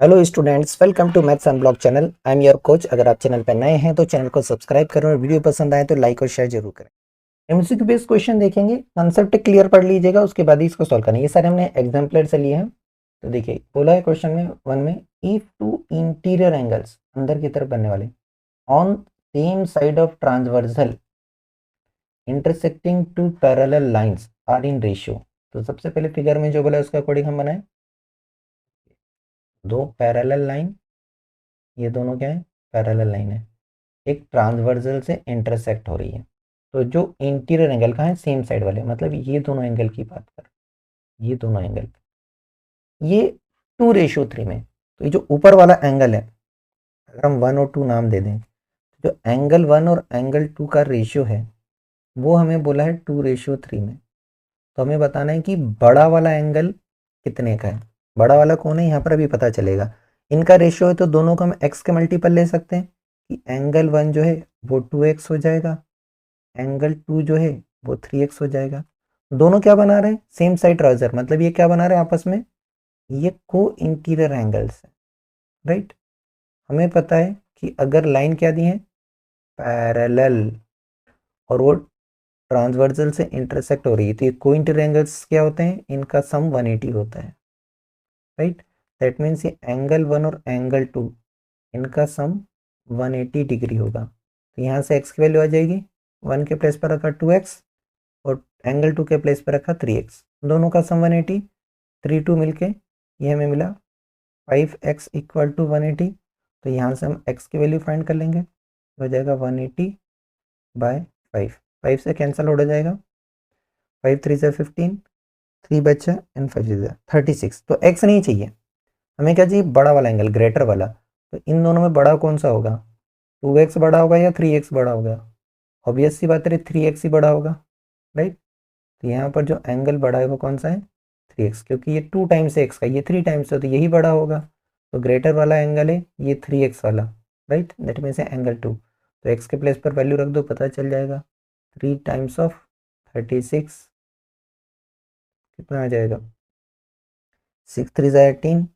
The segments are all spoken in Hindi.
Hello students, welcome to maths unblock channel. I am your coach. अगर आप चैनल पर नए हैं तो चैनल को सब्सक्राइब करें और वीडियो पसंद आए तो लाइक और शेयर जरूर करें। एमसीक्यू बेस्ड क्वेश्चन देखेंगे, कंसेप्ट क्लियर पढ़ लीजिएगा, उसके बाद ही इसको सॉल्व करेंगे। ये सारे हमने एग्जाम्पलर से लिए हैं। तो देखिए, बोला है क्वेश्चन में 1 में, इफ टू इंटीरियर एंगल्स अंदर की तरफ बनने वाले on same side of transversal intersecting two parallel lines are in ratio. तो सबसे पहले फिगर में जो बोला है उसके अकॉर्डिंग हम बनाए दो पैरेलल लाइन। ये दोनों क्या है? पैरेलल लाइन है, एक ट्रांसवर्सल से इंटरसेक्ट हो रही है। तो जो इंटीरियर एंगल का है सेम साइड वाले, मतलब ये दोनों एंगल की बात कर, ये दोनों एंगल, ये 2:3 में। तो ये जो ऊपर वाला एंगल है, अगर हम 1 और 2 नाम दे दें, जो एंगल 1 और एंगल 2 का रेशियो है वो हमें बोला है 2:3 में। तो हमें बताना है कि बड़ा वाला एंगल कितने का है। बड़ा वाला कौन है यहाँ पर अभी पता चलेगा। इनका रेशियो है तो दोनों का हम एक्स के मल्टीपल ले सकते हैं कि एंगल 1 जो है वो 2x हो जाएगा, एंगल 2 जो है वो 3x हो जाएगा। दोनों क्या बना रहे हैं? सेम साइड ट्रांसवर्सल, मतलब ये क्या बना रहे हैं आपस में? ये को इंटीरियर एंगल्स है, राइट। हमें पता है कि अगर लाइन क्या दी है, पैरेलल, और वो ट्रांसवर्सल से इंटरसेक्ट हो रही है, तो ये को इंटीरियर एंगल्स क्या होते हैं? इनका सम 180 होता है, राइट। दैट मीन्स ये एंगल 1 और एंगल 2 इनका सम 180 डिग्री होगा। तो यहाँ से x की वैल्यू आ जाएगी, 1 के प्लेस पर रखा 2x और एंगल 2 के प्लेस पर रखा 3x, दोनों का सम 180, 3 2 मिलके ये हमें मिला 5x इक्वल टू 180। तो यहाँ से हम x की वैल्यू फाइंड कर लेंगे, हो जाएगा 180/5। 5 से कैंसिल हो जाएगा, 5 3 से 15, 3 बचा एंड 5 से 36। तो x नहीं चाहिए, हमें क्या चाहिए? बड़ा वाला एंगल, ग्रेटर वाला। तो इन दोनों में बड़ा कौन सा होगा? 2x बड़ा होगा या 3x बड़ा होगा? ऑब्वियस सी बात है 3x ही बड़ा होगा, राइट। तो यहाँ पर जो एंगल बड़ा है वो कौन सा है? 3x, क्योंकि ये 2 टाइम्स है x का, ये 3 टाइम्स है, तो यही बड़ा होगा। तो ग्रेटर वाला एंगल है ये 3x वाला, राइट। दैट मीन्स है एंगल 2। तो x के प्लेस पर वैल्यू रख दो, पता चल जाएगा 3 टाइम्स ऑफ 36 कितना आ जाएगा? 6 3 ज़ा 18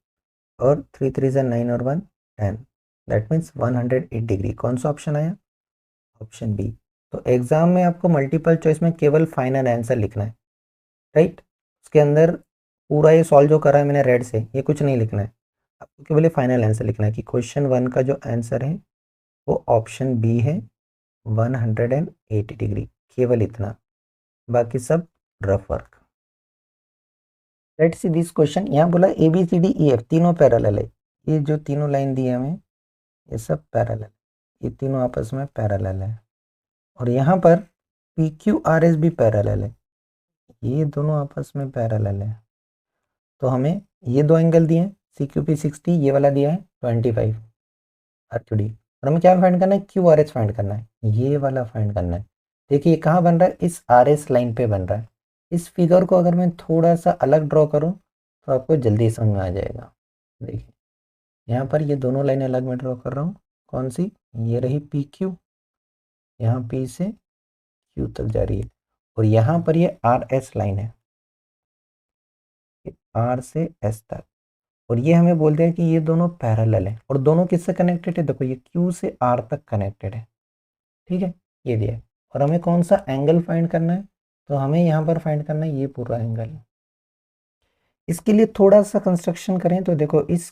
और 3 3 ज़ा 9 और 1 10। That means 108 degree. कौन सा ऑप्शन आया? Option B. तो एग्जाम में आपको मल्टीपल चॉइस में केवल फाइनल आंसर लिखना है, राइट। उसके अंदर पूरा ये सॉल्व जो करा है मैंने रेड से, ये कुछ नहीं लिखना है, आपको केवल ये फाइनल आंसर लिखना है कि क्वेश्चन 1 का जो आंसर है वो ऑप्शन बी है, 180 डिग्री, केवल इतना, बाकी सब rough work. Let's see this question. यहाँ बोला A B C D E F तीनों पैरेलल है। ये जो तीनों लाइन दी है हमें, ये सब पैरेलल, ये तीनों आपस में पैरेलल है। और यहाँ पर पी क्यू आर एस भी पैरेलल है, ये दोनों आपस में पैरेलल है। तो हमें ये दो एंगल दिए हैं, सी क्यू पी 60, ये वाला दिया है 25 आर क्यू डी। और हमें क्या फाइंड करना है? क्यू आर एस फाइंड करना है, ये वाला फाइंड करना है। देखिए ये कहाँ बन रहा है? इस आर एस लाइन पे बन रहा है। इस फिगर को अगर मैं थोड़ा सा अलग ड्रॉ करूँ तो आपको जल्दी समझ में आ जाएगा। देखिए यहाँ पर ये दोनों लाइन अलग में ड्रॉ कर रहा हूँ। कौन सी? ये रही पी क्यू, यहाँ पी से क्यू तक जा रही है, और यहाँ पर ये आर एस लाइन है, आर से एस तक। और ये हमें बोलते हैं कि ये दोनों पैरेलल है, और दोनों किससे कनेक्टेड है? देखो ये क्यू से आर तक कनेक्टेड है, ठीक है, ये दिया है। और हमें कौन सा एंगल फाइंड करना है? तो हमें यहाँ पर फाइंड करना है ये पूरा एंगल। इसके लिए थोड़ा सा कंस्ट्रक्शन करें तो देखो, इस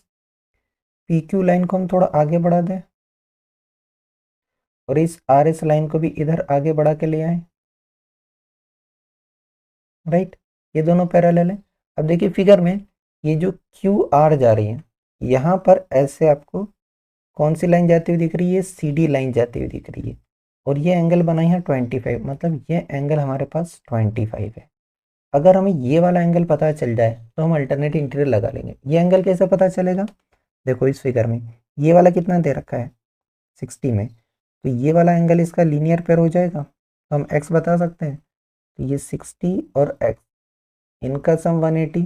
पी क्यू लाइन को हम थोड़ा आगे बढ़ा दें और इस आर एस लाइन को भी इधर आगे बढ़ा के ले आए, राइट। ये दोनों पैरेलल है। अब देखिए फिगर में ये जो क्यू आर जा रही है, यहाँ पर ऐसे आपको कौन सी लाइन जाती हुई दिख रही है? सी डी लाइन जाती हुई दिख रही है। और ये एंगल बनाई है 25, मतलब ये एंगल हमारे पास 25 है। अगर हमें ये वाला एंगल पता चल जाए तो हम अल्टरनेट इंटीरियर लगा लेंगे। ये एंगल कैसे पता चलेगा? देखो इस फिगर में ये वाला कितना दे रखा है? 60 में, तो ये वाला एंगल इसका लीनियर पेयर हो जाएगा, तो हम x बता सकते हैं। तो ये 60 और x, इनका सम 180,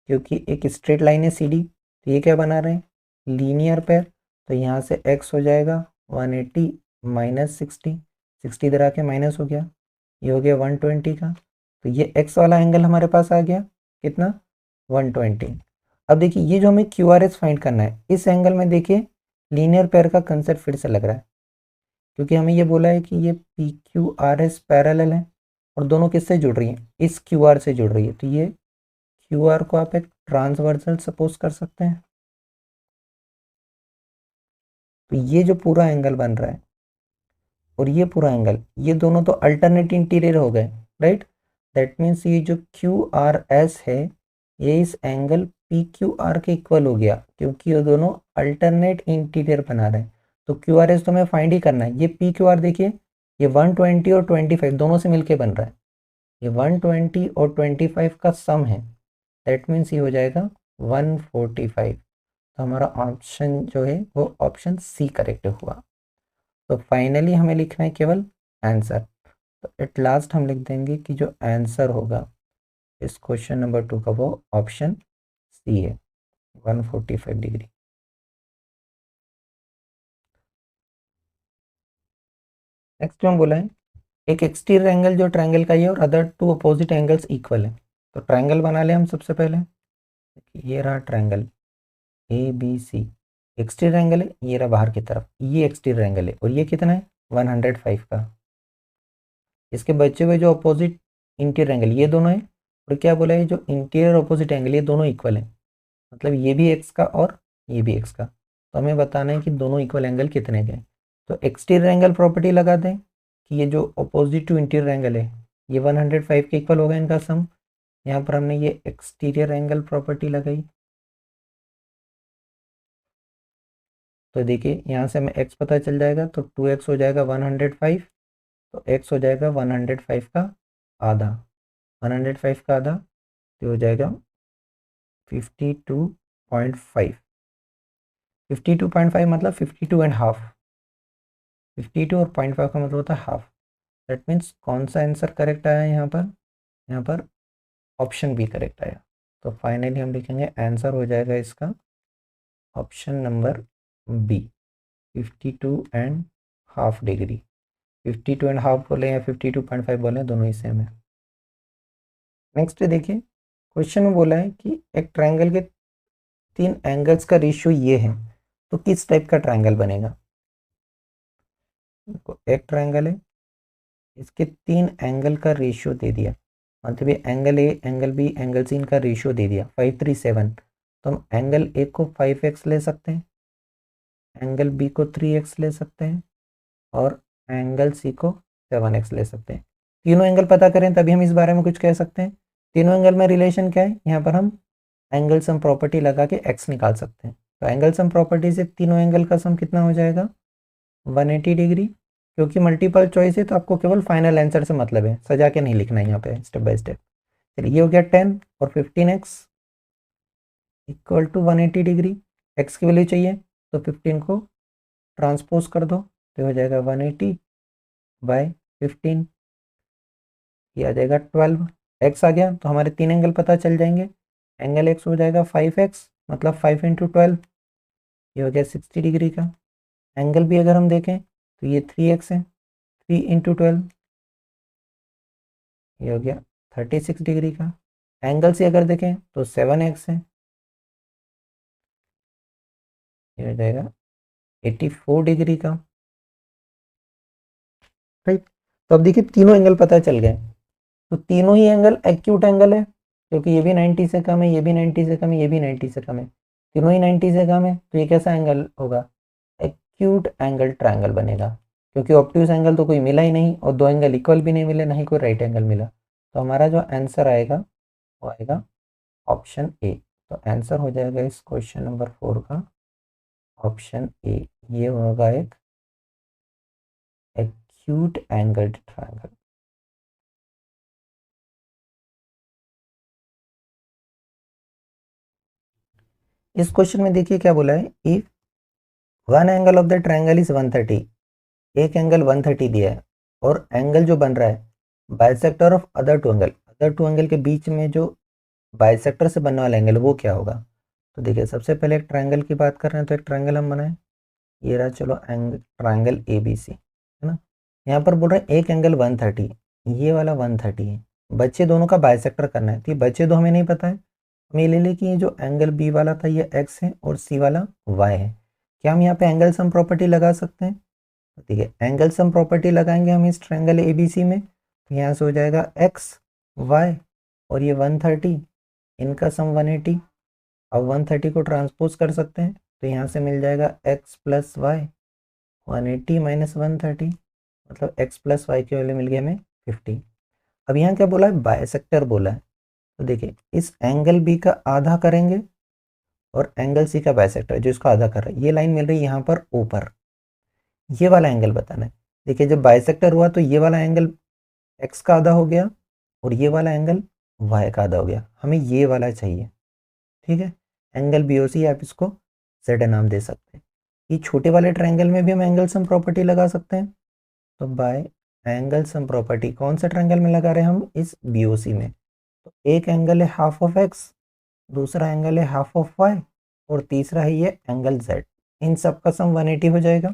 क्योंकि एक स्ट्रेट लाइन है सी डी, तो ये क्या बना रहे हैं? Linear pair. तो यहाँ से x हो जाएगा 180 माइनस 60, 60 इधर आके माइनस हो गया, ये हो गया 120 का। तो ये x वाला एंगल हमारे पास आ गया कितना? 120। अब देखिए ये जो हमें क्यू आर एस फाइंड करना है, इस एंगल में देखिए लीनियर पेयर का कंसेप्ट फिर से लग रहा है, क्योंकि हमें ये बोला है कि ये P Q R S parallel है और दोनों किससे जुड़ रही हैं, इस क्यू आर से जुड़ रही है। तो ये क्यू आर को आप एक ट्रांसवर्सल सपोज कर सकते हैं। तो ये जो पूरा एंगल बन रहा है और ये पूरा एंगल, ये दोनों तो अल्टरनेट इंटीरियर हो गए, राइट। दैट मीन्स ये जो क्यू आर एस है ये इस एंगल पी क्यू आर के इक्वल हो गया, क्योंकि ये दोनों अल्टरनेट इंटीरियर बना रहे हैं। तो क्यू आर एस तो हमें फाइंड ही करना है। ये पी क्यू आर देखिए, ये 120 और 25 दोनों से मिलके बन रहा है। ये 120 और 25 का सम है, दैट मीन्स ये हो जाएगा 145। तो हमारा ऑप्शन जो है वो ऑप्शन सी करेक्ट हुआ। तो फाइनली हमें लिखना है केवल आंसर। तो एट लास्ट हम लिख देंगे कि जो आंसर होगा इस क्वेश्चन नंबर 2 का वो ऑप्शन सी है, 145 डिग्री। नेक्स्ट जो हम बोला है, एक एक्सटीरियर एंगल जो ट्रायंगल का ही है और other two opposite angles equal है। तो ट्रायंगल बना ले हम सबसे पहले। ये रहा triangle A B C, exterior angle है, ये रहा बाहर की तरफ, ये एक्सटीरियर एंगल है और ये कितना है 105 का। इसके बचे हुए जो अपोजिट इंटीरियर एंगल ये दोनों है, और क्या बोला है जो इंटीरियर अपोजिट एंगल ये दोनों इक्वल है, मतलब ये भी एक्स का और ये भी एक्स का। तो हमें बताना है कि दोनों इक्वल एंगल कितने के हैं। तो एक्सटीरियर एंगल प्रॉपर्टी लगा दें कि ये जो अपोजिट टू इंटीरियर एंगल है ये 105 के इक्वल होगा इनका सम। यहाँ पर हमने ये एक्सटीरियर एंगल प्रॉपर्टी लगाई। तो देखिए यहाँ से हमें x पता चल जाएगा, तो 2x हो जाएगा 105। तो x हो जाएगा 105 का आधा, 105 का आधा तो हो जाएगा 52.5। 52.5 मतलब 52 एंड हाफ, 52 और 0.5 का मतलब होता है हाफ। दैट मीन्स कौन सा आंसर करेक्ट आया यहाँ पर, यहाँ पर ऑप्शन बी करेक्ट आया। तो फाइनली हम लिखेंगे आंसर हो जाएगा इसका option number B, 52 and half degree. 52 and half बोले या 52.5 बोले दोनों ही सेम है। नेक्स्ट देखिए क्वेश्चन में बोला है कि एक ट्रायंगल के 3 एंगल्स का रेशियो ये है, तो किस टाइप का ट्रायंगल बनेगा। एक ट्रायंगल है, इसके 3 एंगल का रेशियो दे दिया, मतलब ये angle A angle B angle C इनका रेशियो दे दिया 537। तो हम एंगल ए को 5x ले सकते हैं, एंगल बी को 3x ले सकते हैं और एंगल सी को 7x ले सकते हैं। तीनों एंगल पता करें तभी हम इस बारे में कुछ कह सकते हैं। तीनों एंगल में रिलेशन क्या है, यहाँ पर हम एंगल सम प्रॉपर्टी लगा के x निकाल सकते हैं। तो एंगल सम प्रॉपर्टी से तीनों एंगल का सम कितना हो जाएगा 180 डिग्री। क्योंकि मल्टीपल चॉइस है तो आपको केवल फाइनल आंसर से मतलब है, सजा के नहीं लिखना है यहाँ पे स्टेप बाय स्टेप। चलिए ये हो गया 10 और 15x equal to 180 degree. x की वैल्यू चाहिए तो 15 को ट्रांसपोज कर दो तो हो जाएगा 180 बाय 15, ये आ जाएगा 12। x आ गया तो हमारे 3 एंगल पता चल जाएंगे। एंगल x हो जाएगा 5x मतलब 5 इंटू 12, ये हो गया 60 डिग्री का। एंगल भी अगर हम देखें तो ये 3x है, 3 इंटू 12 ये हो गया 36 डिग्री का। एंगल से अगर देखें तो 7x है, ये हो जाएगा 84 डिग्री का, राइट। तो अब देखिए तीनों एंगल पता चल गए, तो तीनों ही एंगल एक्यूट एंगल है, क्योंकि ये भी 90 से कम है, ये भी 90 से कम है, ये भी 90 से कम है, तीनों ही 90 से कम है। तो ये कैसा एंगल होगा, एक्यूट एंगल ट्रायंगल बनेगा, क्योंकि ऑब्ट्यूज एंगल तो कोई मिला ही नहीं और 2 एंगल इक्वल भी नहीं मिले, ना ही कोई राइट एंगल मिला। तो हमारा जो आंसर आएगा वो आएगा ऑप्शन ए। तो आंसर हो जाएगा इस क्वेश्चन नंबर 4 का ऑप्शन ए, ये होगा एक एक्यूट एंगल्ड ट्रायंगल। इस क्वेश्चन में देखिए क्या बोला है, if one angle of the triangle is 130, एक एंगल 130 दिया है और एंगल जो बन रहा है bisector of other two angle, other two angle के बीच में जो बाइसेक्टर से बनने वाला एंगल वो क्या होगा। तो देखिए सबसे पहले एक ट्रायंगल की बात कर रहे हैं, तो एक ट्रायंगल हम बनाएं, ये रहा चलो ट्रायंगल ए बी सी है ना। यहाँ पर बोल रहे हैं एक एंगल 130, ये वाला 130 है, बच्चे दोनों का बाइसेक्टर करना है, तो ये बच्चे दो हमें नहीं पता है, हम ये ले लें कि ये जो एंगल बी वाला था ये एक्स है और सी वाला वाई है। क्या हम यहाँ पे एंगल सम प्रॉपर्टी लगा सकते हैं? ठीक है, एंगल सम प्रॉपर्टी लगाएंगे हम इस ट्रायंगल एबीसी में, तो यहाँ से हो जाएगा एक्स वाई और ये 130, इनका सम 180। अब 130 को ट्रांसपोज कर सकते हैं, तो यहाँ से मिल जाएगा एक्स प्लस वाई 180 माइनस 130, मतलब x प्लस वाई की वैल्यू मिल गई हमें 50। अब यहाँ क्या बोला है? बाइसेक्टर बोला है। तो देखिए इस एंगल बी का आधा करेंगे और एंगल सी का बाइसेक्टर जो इसका आधा कर रहा है, ये लाइन मिल रही है यहाँ पर ऊपर, ये वाला एंगल बताना है। देखिए जब बाइसेक्टर हुआ तो ये वाला एंगल x का आधा हो गया और ये वाला एंगल y का आधा हो गया, हमें ये वाला चाहिए। ठीक है, एंगल बी ओ सी, आप इसको z नाम दे सकते हैं। ये छोटे वाले ट्रायंगल में भी हम एंगल सम प्रॉपर्टी लगा सकते हैं, तो बाय एंगल सम प्रॉपर्टी कौन सा ट्रायंगल में लगा रहे हैं हम? इस BOC में। तो एक एंगल है हाफ ऑफ एक्स, दूसरा एंगल है हाफ ऑफ वाई और तीसरा है ये एंगल जेड। इन सब का सम 180 हो जाएगा।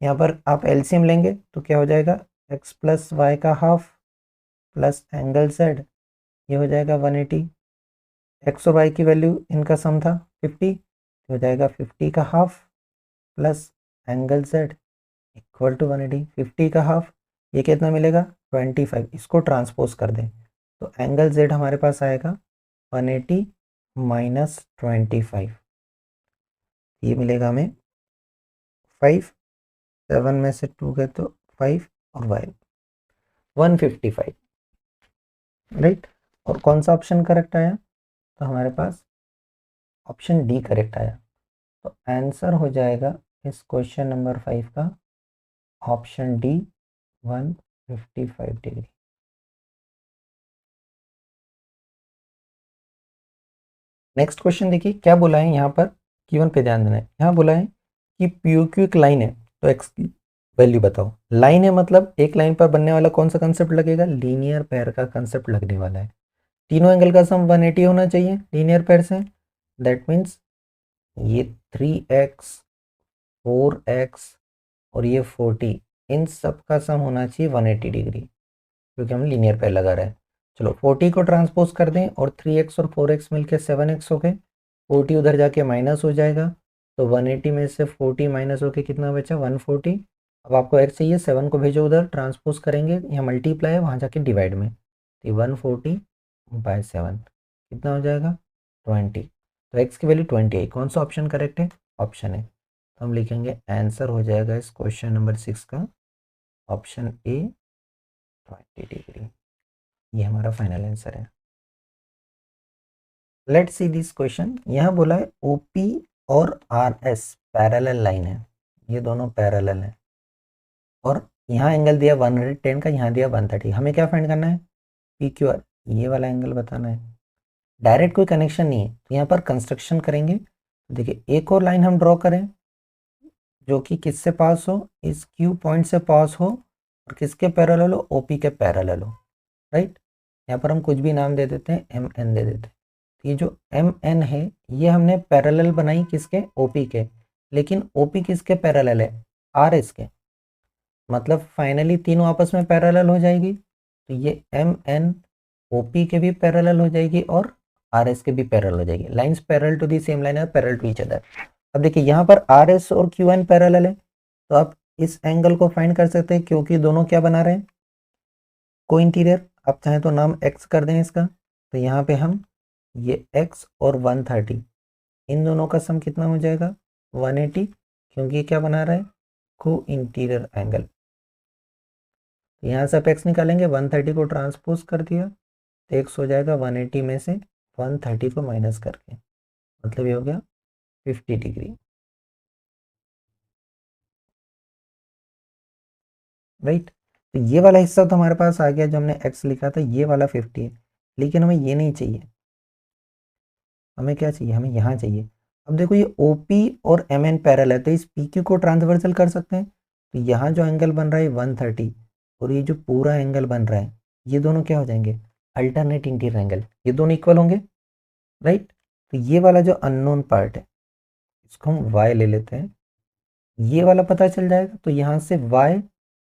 यहाँ पर आप एलसीएम लेंगे तो क्या हो जाएगा? एक्स प्लस वाई का हाफ प्लस एंगल जेड, ये हो जाएगा 180। एक्स और वाई की वैल्यू इनका सम था 50, हो जाएगा 50 का half plus angle Z equal to 180। 50 का हाफ ये कितना मिलेगा? 25। इसको ट्रांसपोज कर दें तो एंगल जेड हमारे पास आएगा 180 माइनस 25, ये मिलेगा हमें 5। 7 में से 2 गए तो 5 और वाई 155, राइट। और कौन सा ऑप्शन करेक्ट आया? तो हमारे पास ऑप्शन डी करेक्ट आया। तो आंसर हो जाएगा इस क्वेश्चन नंबर 5 का option D 155 degree. Next question देखिए क्या बोला है यहाँ पर, Q1 पे ध्यान देना है। यहाँ बोला है कि POQ एक लाइन है तो x की वैल्यू बताओ। लाइन है मतलब एक लाइन पर बनने वाला कौन सा कंसेप्ट लगेगा? लीनियर पेयर का कंसेप्ट लगने वाला है। तीनों एंगल का सम 180 होना चाहिए लीनियर पेयर से। दैट मीन्स ये 3x 4x और ये 40, इन सब का सम होना चाहिए 180 डिग्री, क्योंकि हम लीनियर पेयर लगा रहे हैं। चलो 40 को ट्रांसपोज कर दें और 3x और 4x मिलकर 7x हो गए, 40 उधर जाके माइनस हो जाएगा, तो 180 में से 40 माइनस होके कितना बचा? 140। अब आपको x चाहिए, 7 को भेजो उधर, ट्रांसपोज करेंगे, यहाँ मल्टीप्लाई है वहाँ जाके डिवाइड में, तो 140 बाय 7 कितना हो जाएगा? 20। तो x की वैल्यू 20 है। कौन सा ऑप्शन करेक्ट है? ऑप्शन है। तो हम लिखेंगे आंसर हो जाएगा इस क्वेश्चन नंबर 6 का ऑप्शन ए 20 डिग्री। ये हमारा फाइनल आंसर है। Let's see this question. यहाँ बोला है OP और RS पैरेलल लाइन है, ये दोनों पैरेलल है और यहाँ एंगल दिया 110 का, यहाँ दिया 130। हमें क्या फाइंड करना है? PQR, ये वाला एंगल बताना है। डायरेक्ट कोई कनेक्शन नहीं है तो यहाँ पर कंस्ट्रक्शन करेंगे। देखिए एक और लाइन हम ड्रॉ करें जो कि किससे पास हो? इस Q पॉइंट से पास हो और किसके पैरेलल हो? OP के पैरेलल हो, राइट। यहाँ पर हम कुछ भी नाम दे देते हैं, MN दे देते हैं। ये जो MN है ये हमने पैरेलल बनाई किसके? OP के। लेकिन OP किसके पैरेलल है? RS के। मतलब फाइनली तीनों आपस में पैरेलल हो जाएगी, तो ये MN OP के भी पैरेलल हो जाएगी और RS के भी पैरेलल हो जाएगी। Lines parallel to the same line है, पैरेलल टू ईच अदर। अब देखिए यहाँ पर RS और QN पैरेलल है, तो आप इस एंगल को फाइंड कर सकते हैं क्योंकि दोनों क्या बना रहे हैं? को इंटीरियर। आप चाहें तो नाम x कर दें इसका, तो यहाँ पे हम ये x और 130, इन दोनों का सम कितना हो जाएगा? 180, क्योंकि ये क्या बना रहा है? को इंटीरियर एंगल। तो यहाँ से आप x निकालेंगे, 130 को ट्रांसपोज कर दिया तो x हो जाएगा 180 में से 130 को माइनस करके, मतलब ये हो गया 50 डिग्री, राइट। तो ये वाला हिस्सा तो हमारे पास आ गया, जो हमने x लिखा था ये वाला 50 है, लेकिन हमें ये नहीं चाहिए। हमें क्या चाहिए? हमें यहाँ चाहिए। अब देखो ये OP और MN पैरेलल है, तो इस PQ को ट्रांसवर्सल कर सकते हैं। तो यहाँ जो एंगल बन रहा है 130 और ये जो पूरा एंगल बन रहा है, ये दोनों क्या हो जाएंगे? अल्टरनेट इंटीरियर एंगल, ये दोनों इक्वल होंगे, राइट। तो ये वाला जो अननोन पार्ट है इसको हम y ले लेते हैं, ये वाला पता चल जाएगा। तो यहाँ से y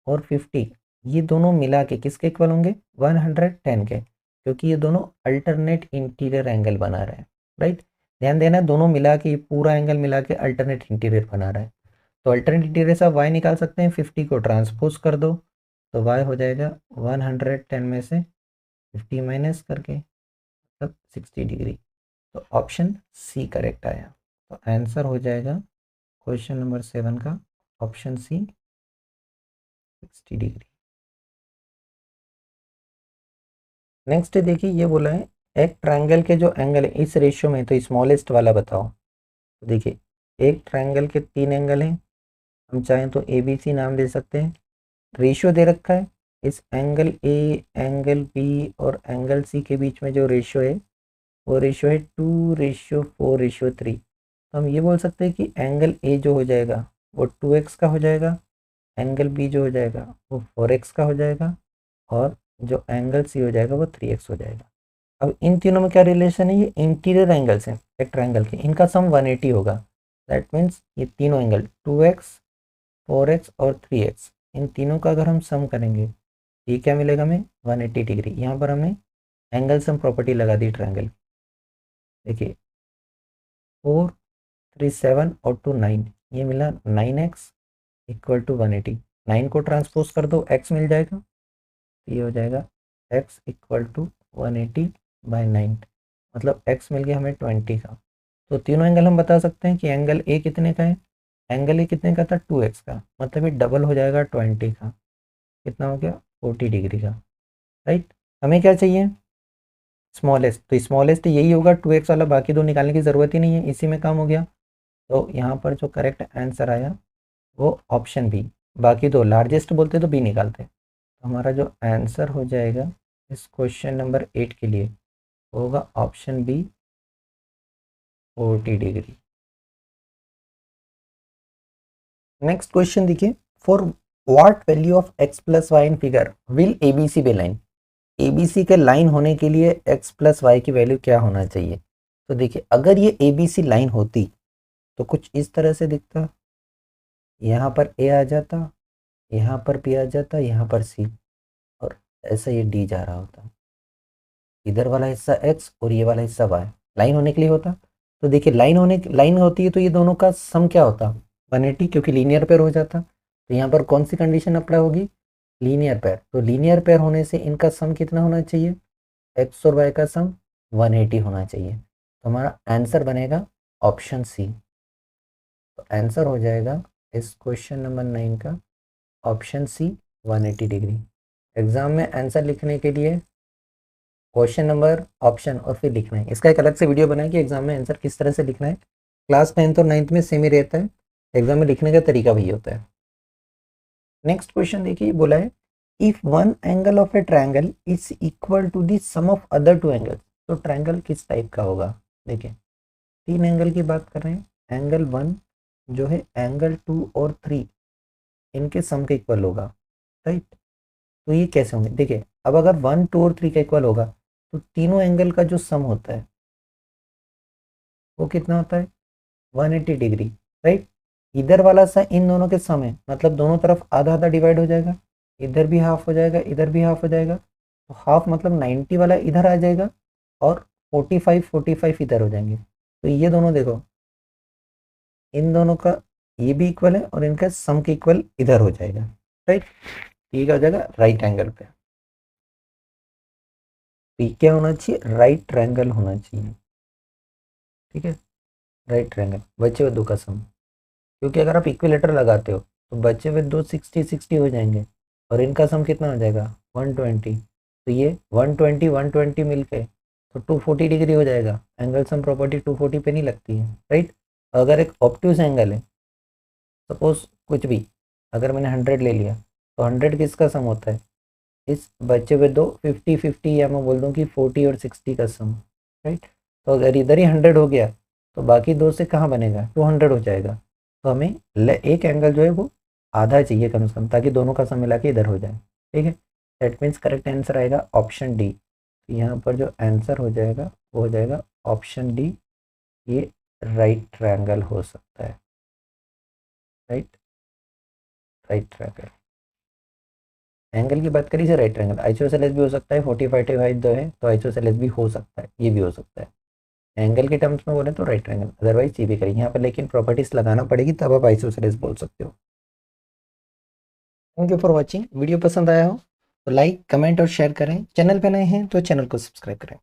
और 50 ये दोनों मिला के किसके इक्वल होंगे? 110 के, क्योंकि ये दोनों अल्टरनेट इंटीरियर एंगल बना रहे हैं। राइट। ध्यान देना दोनों मिला के, ये पूरा एंगल मिला के अल्टरनेट इंटीरियर बना रहा है। तो अल्टरनेट इंटीरियर से आप वाई निकाल सकते हैं, 50 को ट्रांसपोज कर दो तो वाई हो जाएगा 110 में से 50 माइनस करके तब 60 डिग्री। तो ऑप्शन सी करेक्ट आया। तो आंसर हो जाएगा क्वेश्चन नंबर 7 का ऑप्शन सी 60 डिग्री। नेक्स्ट देखिए ये बोला है एक ट्रायंगल के जो एंगल है इस रेशियो में, तो स्मॉलेस्ट वाला बताओ। तो देखिए एक ट्रायंगल के 3 एंगल हैं, हम चाहें तो ए बी सी नाम दे सकते हैं। रेशियो दे रखा है, इस एंगल ए, एंगल बी और एंगल सी के बीच में जो रेशियो है वो रेशियो है 2:4:3। तो हम ये बोल सकते हैं कि एंगल ए जो हो जाएगा वो 2x का हो जाएगा, एंगल बी जो हो जाएगा वो 4x का हो जाएगा, और जो एंगल सी हो जाएगा वो 3x हो जाएगा। अब इन तीनों में क्या रिलेशन है, ये इंटीरियर एंगल्स हैं एक ट्रायंगल के, इनका सम 180 होगा। दैट मीन्स ये तीनों एंगल 2x 4x और 3x, इन तीनों का अगर हम सम करेंगे ये क्या मिलेगा हमें 180 डिग्री। यहाँ पर हमने एंगल सम प्रॉपर्टी लगा दी ट्रायंगल। देखिए 4 3 7 और 2 9, ये मिला 9x इक्वल टू 180। 9 को ट्रांसपोज कर दो x मिल जाएगा, तो ये हो जाएगा x इक्वल टू 180/9, मतलब x मिल गया हमें 20 का। तो तीनों एंगल हम बता सकते हैं कि एंगल ए कितने का है, एंगल ए कितने का था 2x का, मतलब ये डबल हो जाएगा 20 का, कितना हो गया 40 डिग्री का। राइट। हमें क्या चाहिए स्मॉलेस्ट, तो स्मॉलेस्ट यही होगा 2x वाला, बाकी दो निकालने की ज़रूरत ही नहीं है, इसी में काम हो गया। तो यहाँ पर जो करेक्ट आंसर आया वो ऑप्शन बी, बाकी दो लार्जेस्ट बोलते तो बी निकालते। तो हमारा जो आंसर हो जाएगा इस क्वेश्चन नंबर 8 के लिए होगा option B 40 degree. Next question देखिए, for what value of x plus Y in figure will A B C B line. A B C के लाइन होने के लिए x प्लस वाई की वैल्यू क्या होना चाहिए। तो देखिए अगर ये ए बी सी लाइन होती तो कुछ इस तरह से दिखता, यहाँ पर ए आ जाता, यहाँ पर पी आ जाता, यहाँ पर सी, और ऐसा ये डी जा रहा होता, इधर वाला हिस्सा एक्स और ये वाला हिस्सा वाई, लाइन होने के लिए होता। तो देखिए लाइन होती है तो ये दोनों का सम क्या होता 180, क्योंकि लीनियर पेयर हो जाता। तो यहाँ पर कौन सी कंडीशन अप्लाई होगी लीनियर पेयर, तो लीनियर पेयर होने से इनका सम कितना होना चाहिए एक्स और वाई का सम 180 होना चाहिए। तो हमारा आंसर बनेगा ऑप्शन सी। तो आंसर हो जाएगा इस क्वेश्चन नंबर 9 का ऑप्शन सी 180 डिग्री। एग्जाम में आंसर लिखने के लिए क्वेश्चन नंबर ऑप्शन और फिर लिखना है, इसका एक अलग से वीडियो बनाए कि एग्जाम में आंसर किस तरह से लिखना है। क्लास 10th और 9th में सेम ही रहता है, एग्जाम में लिखने का तरीका वही होता है। नेक्स्ट क्वेश्चन देखिए बोला है if one angle of a triangle is equal to the sum of other two angles. तो ट्रायंगल किस टाइप का होगा, देखिए 3 एंगल की बात कर रहे हैं, एंगल 1 जो है एंगल 2 और 3 इनके सम के इक्वल होगा। राइट। तो ये कैसे होंगे, देखिए अब अगर 1 2 और 3 का इक्वल होगा तो तीनों एंगल का जो सम होता है वो कितना होता है 180 डिग्री। राइट। इधर वाला सा इन दोनों के सम है, मतलब दोनों तरफ आधा आधा डिवाइड हो जाएगा, इधर भी हाफ हो जाएगा, इधर भी हाफ हो जाएगा, तो हाफ मतलब 90 वाला इधर आ जाएगा और 45 इधर हो जाएंगे। तो ये दोनों देखो इन दोनों का ये भी इक्वल है और इनका सम के इक्वल इधर हो जाएगा। राइट। ये क्या हो जाएगा राइट एंगल पे। तो ये क्या होना चाहिए राइट ट्रायंगल होना चाहिए। ठीक है, राइट ट्रायंगल बचे हुए दो का सम, क्योंकि अगर आप इक्विलेटर लगाते हो तो बचे हुए दो 60 हो जाएंगे और इनका सम कितना हो जाएगा 120। तो ये 120 120 मिलके तो 240 डिग्री हो जाएगा। एंगल सम प्रॉपर्टी 240 पे नहीं लगती है। राइट। अगर एक ऑब्ट्यूज एंगल है, सपोज कुछ भी, अगर मैंने 100 ले लिया तो 100 किसका सम होता है इस बचे हुए दो 50 या मैं बोल दूँ कि 40 और 60 का सम। राइट। तो अगर इधर ही 100 हो गया तो बाकी दो से कहाँ बनेगा 200 हो जाएगा। तो हमें एक एंगल जो है वो आधा चाहिए कम से कम, ताकि दोनों का सम मिला के इधर हो जाए। ठीक है, दैट मीन्स करेक्ट आंसर आएगा ऑप्शन डी। यहाँ पर जो आंसर हो जाएगा वो हो जाएगा ऑप्शन डी, ये राइट ट्रायंगल हो सकता है। Right, right triangle. एंगल की बात करी से राइट ट्रायंगल, आइसोसेलेस भी हो सकता है, 45 जो है तो आइसोसेलेस भी हो सकता है, ये भी हो सकता है। एंगल के टर्म्स में बोले तो राइट ट्रायंगल, अदरवाइज ये भी करेंगे यहाँ पर, लेकिन प्रॉपर्टीज लगाना पड़ेगी तब आप आइसोसेलेस बोल सकते हो। Thank you for watching. Video पसंद आया हो तो लाइक कमेंट और शेयर करें। चैनल पे नए हैं तो चैनल को सब्सक्राइब करें।